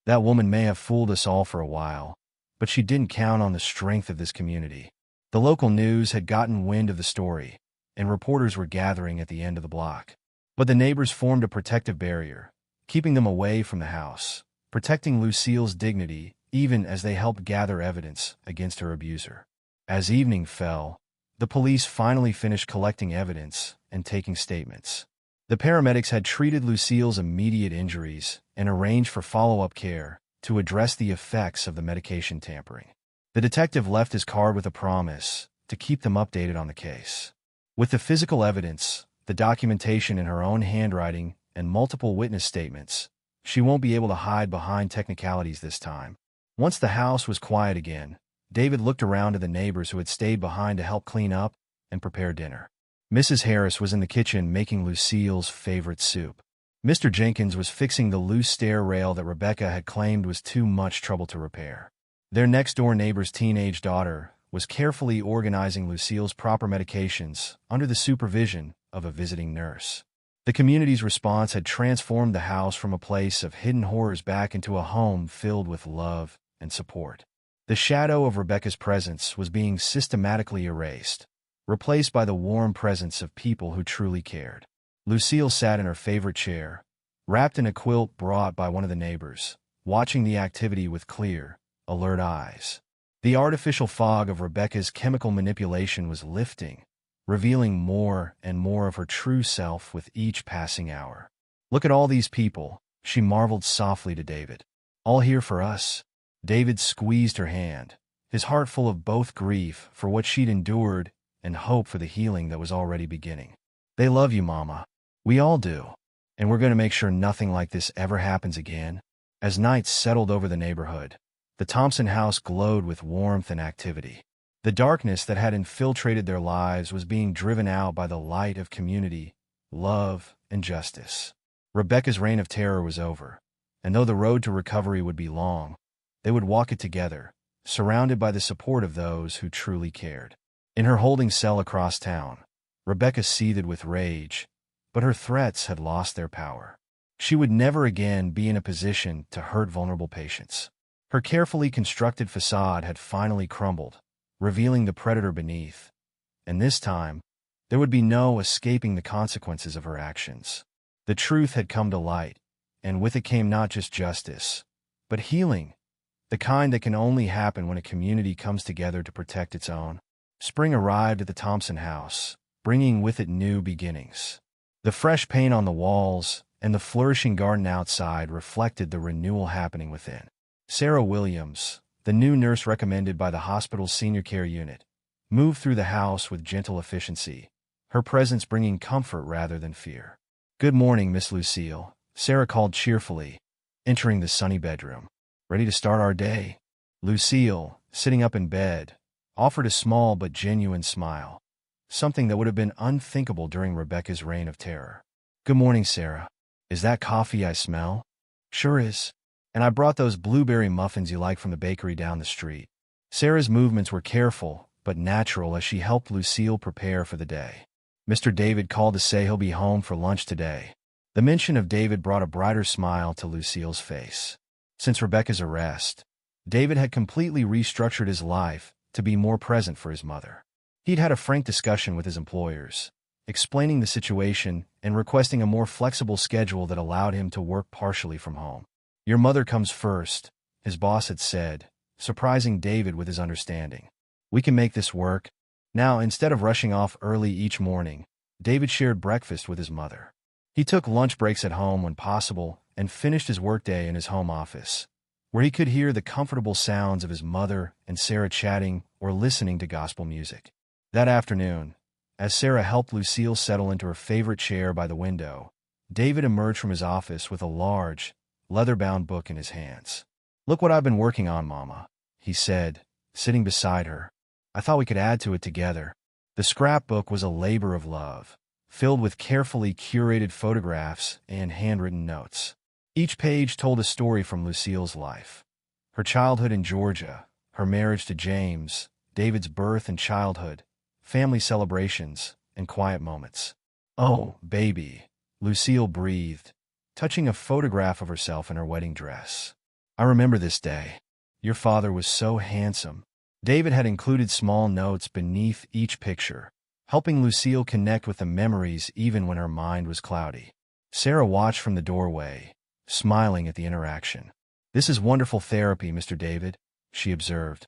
That woman may have fooled us all for a while, but she didn't count on the strength of this community. The local news had gotten wind of the story, and reporters were gathering at the end of the block. But the neighbors formed a protective barrier, keeping them away from the house, protecting Lucille's dignity even as they helped gather evidence against her abuser. As evening fell, the police finally finished collecting evidence and taking statements. The paramedics had treated Lucille's immediate injuries and arranged for follow-up care to address the effects of the medication tampering. The detective left his card with a promise to keep them updated on the case. With the physical evidence, the documentation in her own handwriting, and multiple witness statements, she won't be able to hide behind technicalities this time. Once the house was quiet again, David looked around to the neighbors who had stayed behind to help clean up and prepare dinner. Mrs. Harris was in the kitchen making Lucille's favorite soup. Mr. Jenkins was fixing the loose stair rail that Rebecca had claimed was too much trouble to repair. Their next-door neighbor's teenage daughter was carefully organizing Lucille's proper medications under the supervision of a visiting nurse. The community's response had transformed the house from a place of hidden horrors back into a home filled with love and support. The shadow of Rebecca's presence was being systematically erased, replaced by the warm presence of people who truly cared. Lucille sat in her favorite chair, wrapped in a quilt brought by one of the neighbors, watching the activity with clear, alert eyes. The artificial fog of Rebecca's chemical manipulation was lifting, revealing more and more of her true self with each passing hour. "Look at all these people," she marveled softly to David. "All here for us." David squeezed her hand, his heart full of both grief for what she'd endured and hope for the healing that was already beginning. "They love you, Mama. We all do. And we're going to make sure nothing like this ever happens again." As night settled over the neighborhood, the Thompson house glowed with warmth and activity. The darkness that had infiltrated their lives was being driven out by the light of community, love, and justice. Rebecca's reign of terror was over, and though the road to recovery would be long, they would walk it together, surrounded by the support of those who truly cared. In her holding cell across town, Rebecca seethed with rage, but her threats had lost their power. She would never again be in a position to hurt vulnerable patients. Her carefully constructed facade had finally crumbled, revealing the predator beneath, and this time, there would be no escaping the consequences of her actions. The truth had come to light, and with it came not just justice, but healing, the kind that can only happen when a community comes together to protect its own. Spring arrived at the Thompson house, bringing with it new beginnings. The fresh paint on the walls and the flourishing garden outside reflected the renewal happening within. Sarah Williams, the new nurse recommended by the hospital's senior care unit, moved through the house with gentle efficiency, her presence bringing comfort rather than fear. "Good morning, Miss Lucille," Sarah called cheerfully, entering the sunny bedroom. "Ready to start our day?" Lucille, sitting up in bed, offered a small but genuine smile, something that would have been unthinkable during Rebecca's reign of terror. "Good morning, Sarah. Is that coffee I smell?" "Sure is. And I brought those blueberry muffins you like from the bakery down the street." Sarah's movements were careful but natural as she helped Lucille prepare for the day. "Mr. David called to say he'll be home for lunch today." The mention of David brought a brighter smile to Lucille's face. Since Rebecca's arrest, David had completely restructured his life to be more present for his mother. He'd had a frank discussion with his employers, explaining the situation and requesting a more flexible schedule that allowed him to work partially from home. "Your mother comes first," his boss had said, surprising David with his understanding. "We can make this work." Now, instead of rushing off early each morning, David shared breakfast with his mother. He took lunch breaks at home when possible and finished his workday in his home office, where he could hear the comfortable sounds of his mother and Sarah chatting or listening to gospel music. That afternoon, as Sarah helped Lucille settle into her favorite chair by the window, David emerged from his office with a large, leather-bound book in his hands. "Look what I've been working on, Mama," he said, sitting beside her. "I thought we could add to it together." The scrapbook was a labor of love, filled with carefully curated photographs and handwritten notes. Each page told a story from Lucille's life. Her childhood in Georgia, her marriage to James, David's birth and childhood, family celebrations, and quiet moments. "Oh, baby," Lucille breathed, touching a photograph of herself in her wedding dress. "I remember this day. Your father was so handsome." David had included small notes beneath each picture, helping Lucille connect with the memories even when her mind was cloudy. Sarah watched from the doorway, smiling at the interaction. "This is wonderful therapy, Mr. David," she observed.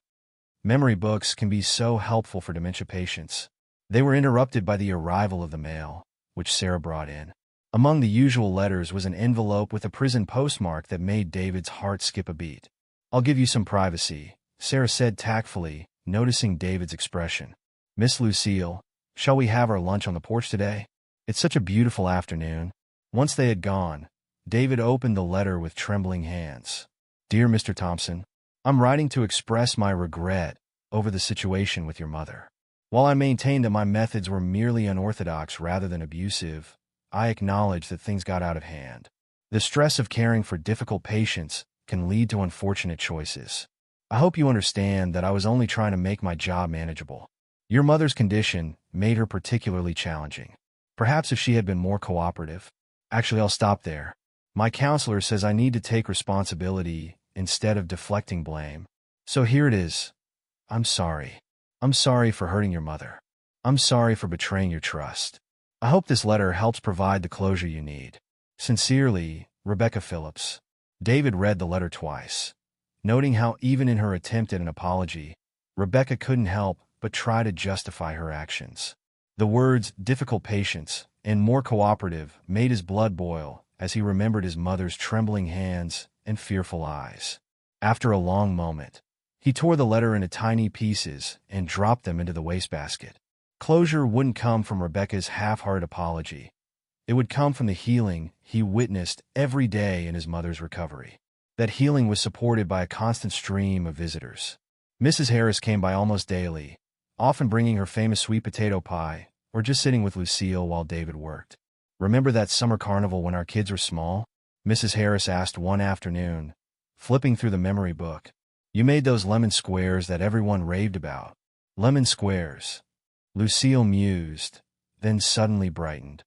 Memory books can be so helpful for dementia patients. They were interrupted by the arrival of the mail, which Sarah brought in. Among the usual letters was an envelope with a prison postmark that made David's heart skip a beat. "I'll give you some privacy," Sarah said tactfully, noticing David's expression. "Miss Lucille, Shall we have our lunch on the porch today? It's such a beautiful afternoon. Once they had gone, David opened the letter with trembling hands. Dear Mr. Thompson, I'm writing to express my regret over the situation with your mother. While I maintain that my methods were merely unorthodox rather than abusive, I acknowledge that things got out of hand. The stress of caring for difficult patients can lead to unfortunate choices. I hope you understand that I was only trying to make my job manageable. Your mother's condition made her particularly challenging. Perhaps if she had been more cooperative. Actually, I'll stop there. My counselor says I need to take responsibility instead of deflecting blame. So here it is. I'm sorry. I'm sorry for hurting your mother. I'm sorry for betraying your trust. I hope this letter helps provide the closure you need. Sincerely, Rebecca Phillips. David read the letter twice, noting how even in her attempt at an apology, Rebecca couldn't help but try to justify her actions. The words difficult patience and more cooperative made his blood boil as he remembered his mother's trembling hands and fearful eyes. After a long moment, he tore the letter into tiny pieces and dropped them into the wastebasket. Closure wouldn't come from Rebecca's half-hearted apology. It would come from the healing he witnessed every day in his mother's recovery. That healing was supported by a constant stream of visitors. Mrs. Harris came by almost daily, often bringing her famous sweet potato pie or just sitting with Lucille while David worked. Remember that summer carnival when our kids were small? Mrs. Harris asked one afternoon, flipping through the memory book. You made those lemon squares that everyone raved about. Lemon squares. Lucille mused, then suddenly brightened.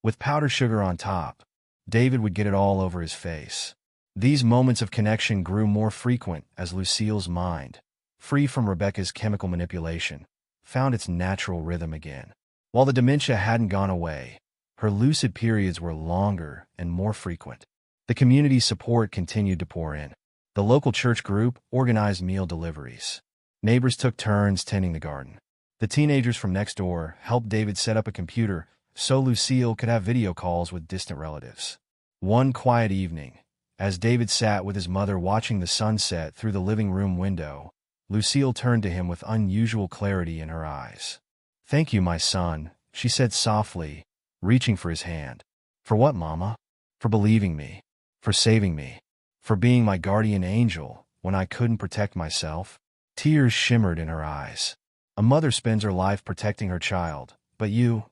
With powdered sugar on top, David would get it all over his face. These moments of connection grew more frequent as Lucille's mind, free from Rebecca's chemical manipulation, found its natural rhythm again. While the dementia hadn't gone away, her lucid periods were longer and more frequent. The community support continued to pour in. The local church group organized meal deliveries. Neighbors took turns tending the garden. The teenagers from next door helped David set up a computer so Lucille could have video calls with distant relatives. One quiet evening, as David sat with his mother watching the sunset through the living room window, Lucille turned to him with unusual clarity in her eyes. Thank you, my son, she said softly, reaching for his hand. For what, Mama? For believing me. For saving me. For being my guardian angel when I couldn't protect myself. Tears shimmered in her eyes. A mother spends her life protecting her child, but you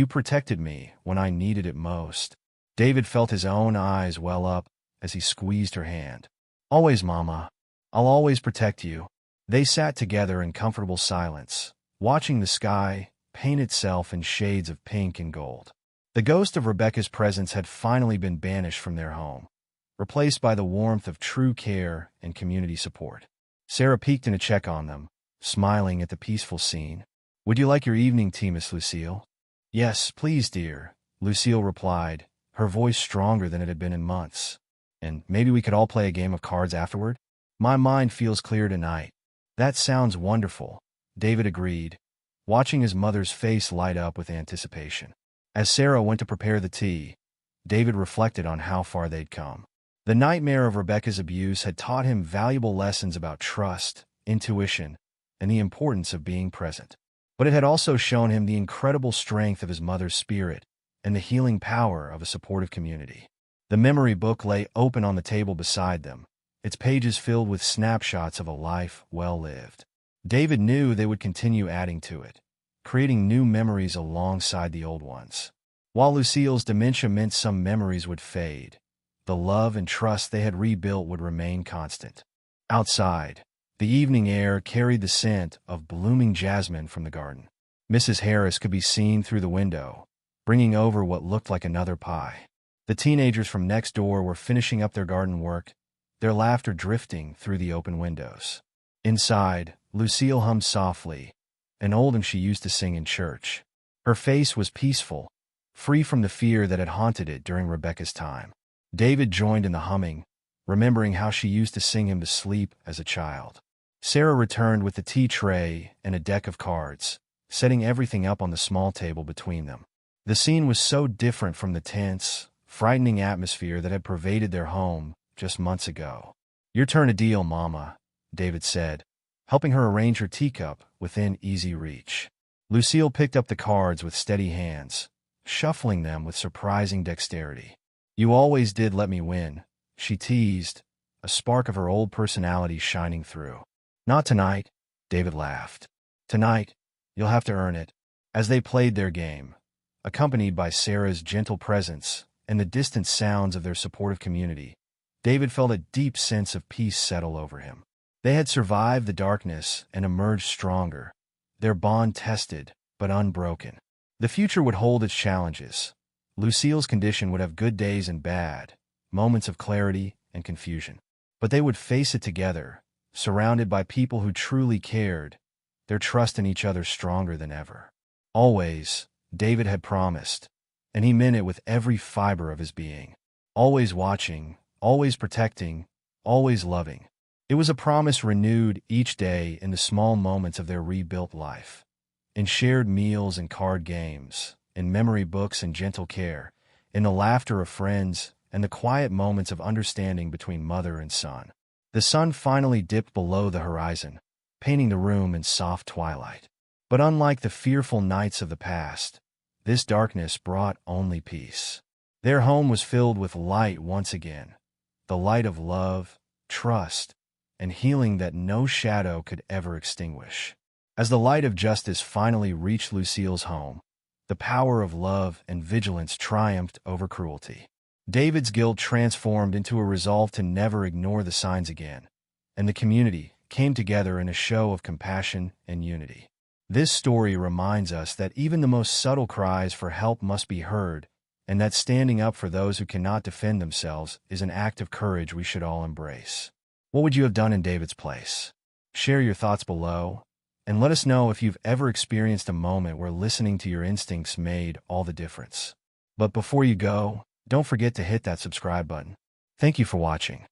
protected me when I needed it most. David felt his own eyes well up as he squeezed her hand. Always, Mama. I'll always protect you. They sat together in comfortable silence, watching the sky paint itself in shades of pink and gold. The ghost of Rebecca's presence had finally been banished from their home, replaced by the warmth of true care and community support. Sarah peeked in to check on them, smiling at the peaceful scene. Would you like your evening tea, Miss Lucille? Yes, please, dear, Lucille replied, her voice stronger than it had been in months. And maybe we could all play a game of cards afterward? My mind feels clear tonight. That sounds wonderful, David agreed, watching his mother's face light up with anticipation. As Sarah went to prepare the tea, David reflected on how far they'd come. The nightmare of Rebecca's abuse had taught him valuable lessons about trust, intuition, and the importance of being present. But it had also shown him the incredible strength of his mother's spirit and the healing power of a supportive community. The memory book lay open on the table beside them, its pages filled with snapshots of a life well lived. David knew they would continue adding to it, creating new memories alongside the old ones. While Lucille's dementia meant some memories would fade, the love and trust they had rebuilt would remain constant. Outside, the evening air carried the scent of blooming jasmine from the garden. Mrs. Harris could be seen through the window, bringing over what looked like another pie. The teenagers from next door were finishing up their garden work, their laughter drifting through the open windows. Inside, Lucille hummed softly, an old hymn she used to sing in church. Her face was peaceful, free from the fear that had haunted it during Rebecca's time. David joined in the humming, remembering how she used to sing him to sleep as a child. Sarah returned with the tea tray and a deck of cards, setting everything up on the small table between them. The scene was so different from the tense, frightening atmosphere that had pervaded their home just months ago. Your turn to deal, Mama, David said, helping her arrange her teacup within easy reach. Lucille picked up the cards with steady hands, shuffling them with surprising dexterity. "You always did let me win," she teased, a spark of her old personality shining through. "Not tonight," David laughed. "Tonight, you'll have to earn it." As they played their game, accompanied by Sarah's gentle presence and the distant sounds of their supportive community, David felt a deep sense of peace settle over him. They had survived the darkness and emerged stronger, their bond tested but unbroken. The future would hold its challenges. Lucille's condition would have good days and bad, moments of clarity and confusion. But they would face it together, surrounded by people who truly cared, their trust in each other stronger than ever. Always, David had promised, and he meant it with every fiber of his being. Always watching, always protecting, always loving. It was a promise renewed each day in the small moments of their rebuilt life. In shared meals and card games, in memory books and gentle care, in the laughter of friends and the quiet moments of understanding between mother and son. The sun finally dipped below the horizon, painting the room in soft twilight. But unlike the fearful nights of the past, this darkness brought only peace. Their home was filled with light once again, the light of love, trust, and healing that no shadow could ever extinguish. As the light of justice finally reached Lucille's home, the power of love and vigilance triumphed over cruelty. David's guilt transformed into a resolve to never ignore the signs again, and the community came together in a show of compassion and unity. This story reminds us that even the most subtle cries for help must be heard, and that standing up for those who cannot defend themselves is an act of courage we should all embrace. What would you have done in David's place? Share your thoughts below, and let us know if you've ever experienced a moment where listening to your instincts made all the difference. But before you go, don't forget to hit that subscribe button. Thank you for watching.